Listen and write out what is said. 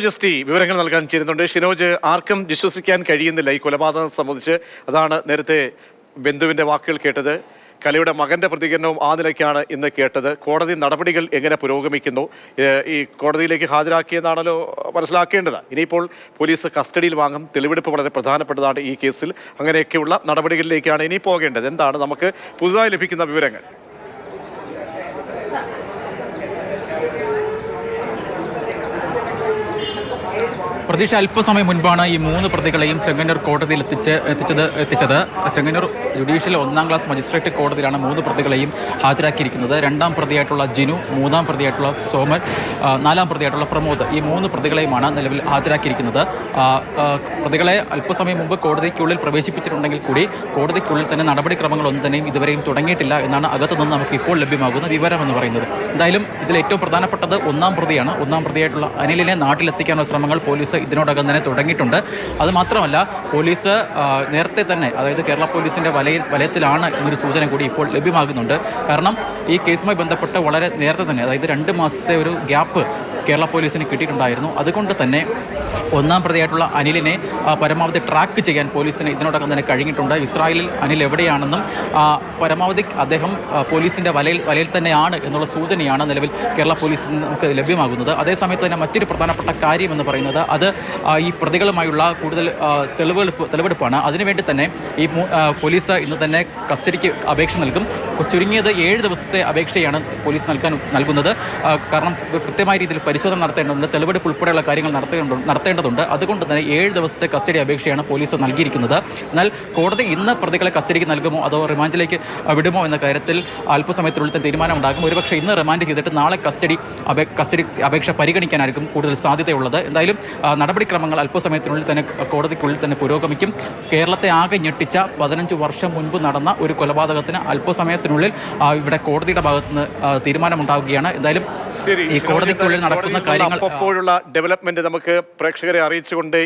ജസ്റ്റി വിവരങ്ങൾ നൽകാൻ ചേരുന്നുണ്ട്. ഷിനോജ്, ആർക്കും വിശ്വസിക്കാൻ കഴിയുന്നില്ല ഈ കൊലപാതകം സംബന്ധിച്ച്. അതാണ് നേരത്തെ ബന്ധുവിന്റെ വാക്കുകൾ കേട്ടത്. കലയുടെ മകന്റെ പ്രതികരണവും ആ നിലയ്ക്കാണ് ഇന്ന് കേട്ടത്. കോടതി നടപടികൾ എങ്ങനെ പുരോഗമിക്കുന്നു? ഈ കോടതിയിലേക്ക് ഹാജരാക്കിയെന്നാണല്ലോ മനസ്സിലാക്കേണ്ടത്. ഇനിയിപ്പോൾ പോലീസ് കസ്റ്റഡിയിൽ വാങ്ങും. തെളിവെടുപ്പ് വളരെ പ്രധാനപ്പെട്ടതാണ് ഈ കേസിൽ. അങ്ങനെയൊക്കെയുള്ള നടപടികളിലേക്കാണ് ഇനി പോകേണ്ടത്. എന്താണ് നമുക്ക് പുതുതായി ലഭിക്കുന്ന വിവരങ്ങൾ? പ്രതീക്ഷ അല്പസമയം മുൻപാണ് ഈ 3 പ്രതികളെയും ചെങ്ങന്നൂർ കോടതിയിൽ എത്തിച്ചത്. ചെങ്ങന്നൂർ ജുഡീഷ്യൽ 1ാം ക്ലാസ് മജിസ്ട്രേറ്റ് കോടതിയിലാണ് 3 പ്രതികളെയും ഹാജരാക്കിയിരിക്കുന്നത്. 2ാം പ്രതിയായിട്ടുള്ള ജിനു, 3ാം പ്രതിയായിട്ടുള്ള സോമൻ, 4ാം പ്രതിയായിട്ടുള്ള പ്രമോദ്, ഈ 3 പ്രതികളെയുമാണ് നിലവിൽ ഹാജരാക്കിയിരിക്കുന്നത്. പ്രതികളെ അല്പസമയം മുമ്പ് കോടതിക്കുള്ളിൽ പ്രവേശിപ്പിച്ചിട്ടുണ്ടെങ്കിൽ കൂടി കോടതിക്കുള്ളിൽ തന്നെ നടപടിക്രമങ്ങളൊന്നും തന്നെയും ഇതുവരെയും തുടങ്ങിയിട്ടില്ല എന്നാണ് അകത്തുനിന്ന് നമുക്ക് ഇപ്പോൾ ലഭ്യമാകുന്ന വിവരമെന്ന് പറയുന്നത്. എന്തായാലും ഇതിൽ ഏറ്റവും പ്രധാനപ്പെട്ടത് 1ാം പ്രതിയാണ്. 1ാം പ്രതിയായിട്ടുള്ള അനിലിനെ നാട്ടിലെത്തിക്കാനുള്ള ശ്രമങ്ങൾ പോലീസ് ഇതിനോടകം തന്നെ തുടങ്ങിയിട്ടുണ്ട്. അതുമാത്രമല്ല, പോലീസ് നേരത്തെ തന്നെ, അതായത് കേരള പോലീസിന്റെ വലയത്തിലാണ് എന്നൊരു സൂചന കൂടി ഇപ്പോൾ ലഭ്യമാകുന്നുണ്ട്. കാരണം ഈ കേസുമായി ബന്ധപ്പെട്ട് വളരെ നേരത്തെ തന്നെ, അതായത് 2 മാസത്തെ ഒരു ഗ്യാപ്പ് കേരള പോലീസിന് കിട്ടിയിട്ടുണ്ടായിരുന്നു. അതുകൊണ്ട് തന്നെ 1ാം പ്രതിയായിട്ടുള്ള അനിലിനെ പരമാവധി ട്രാക്ക് ചെയ്യാൻ പോലീസിന് ഇതിനോടകം തന്നെ കഴിഞ്ഞിട്ടുണ്ട്. ഇസ്രായേലിൽ അനിൽ എവിടെയാണെന്നും പരമാവധി അദ്ദേഹം പോലീസിൻ്റെ വലയിൽ തന്നെയാണ് എന്നുള്ള സൂചനയാണ് നിലവിൽ കേരള പോലീസിന് നമുക്ക് ലഭ്യമാകുന്നത്. തന്നെ മറ്റൊരു പ്രധാനപ്പെട്ട കാര്യം എന്ന് പറയുന്നത് അത് ഈ പ്രതികളുമായുള്ള കൂടുതൽ തെളിവെടുപ്പാണ്. അതിനുവേണ്ടി തന്നെ ഈ പോലീസ് ഇന്ന് തന്നെ കസ്റ്റഡിക്ക് അപേക്ഷ നൽകും. ചുരുങ്ങിയത് 7 ദിവസത്തെ അപേക്ഷയാണ് പോലീസ് നൽകുന്നത്. കാരണം കൃത്യമായ രീതിയിൽ പരിശോധന നടത്തേണ്ടതുണ്ട്, തെളിവെടുപ്പ് ഉൾപ്പെടെയുള്ള കാര്യങ്ങൾ നടത്തേണ്ടതുണ്ട്. അതുകൊണ്ട് തന്നെ 7 ദിവസത്തെ കസ്റ്റഡി അപേക്ഷയാണ് പോലീസ് നൽകിയിരിക്കുന്നത്. എന്നാൽ കോടതി ഇന്ന് പ്രതികളെ കസ്റ്റഡിക്ക് നൽകുമോ അതോ റിമാൻഡിലേക്ക് വിടുമോ എന്ന കാര്യത്തിൽ അല്പസമയത്തിനുള്ളിൽ തന്നെ തീരുമാനമുണ്ടാകും. ഒരുപക്ഷെ ഇന്ന് റിമാൻഡ് ചെയ്തിട്ട് നാളെ കസ്റ്റഡി അപേക്ഷ പരിഗണിക്കാനായിരിക്കും കൂടുതൽ സാധ്യതയുള്ളത്. എന്തായാലും നടപടിക്രമങ്ങൾ അല്പസമയത്തിനുള്ളിൽ തന്നെ കോടതിക്കുള്ളിൽ തന്നെ പുരോഗമിക്കും. കേരളത്തെ ആകെ ഞെട്ടിച്ച 15 വർഷം മുൻപ് നടന്ന ഒരു കൊലപാതകത്തിന് അല്പസമയത്തിനുള്ളിൽ ഇവിടെ കോടതിയുടെ ഭാഗത്തുനിന്ന് തീരുമാനമുണ്ടാവുകയാണ്. എന്തായാലും ഈ കോടതിക്കുള്ളിൽ നടക്കുന്ന കാര്യങ്ങൾ അപ്പോഴുള്ള ഡെവലപ്മെന്റ് നമുക്ക് പ്രേക്ഷകരെ അറിയിച്ചുകൊണ്ട്